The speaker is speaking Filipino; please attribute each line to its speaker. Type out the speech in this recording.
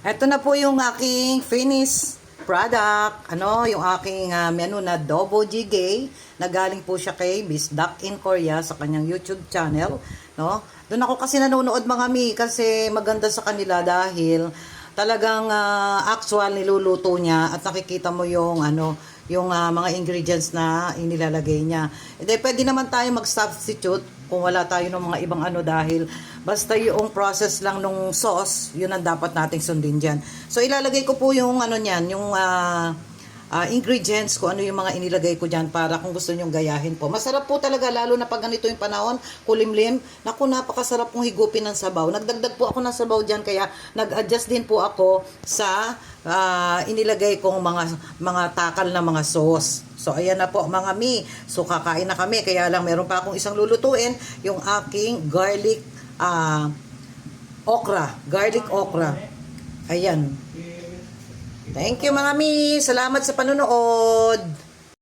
Speaker 1: Ito na po yung aking finished product. Yung aking menu na Double G Gay. Na galing po siya kay Miss Duck in Korea sa kanyang YouTube channel. No? Doon ako kasi nanonood mga mi kasi maganda sa kanila dahil talagang actual niluluto niya at nakikita mo yung yung mga ingredients na inilalagay niya. E pwede naman tayo mag-substitute kung wala tayo ng mga ibang dahil basta yung process lang nung sauce, yun ang dapat nating sundin dyan. So ilalagay ko po yung niyan, yung ingredients ko, ano yung mga inilagay ko dyan para kung gusto nyong gayahin po. Masarap po talaga, lalo na pag ganito yung panahon, kulimlim. Naku, napakasarap pong higupin ng sabaw. Nagdagdag po ako ng sabaw dyan, kaya nag-adjust din po ako sa inilagay kong mga takal na mga sauce. So, ayan na po mga mi. So, kakain na kami. Kaya lang, meron pa akong isang lulutuin, yung aking garlic okra. Garlic okra. Ayan. Thank you mga mi. Salamat sa panonood.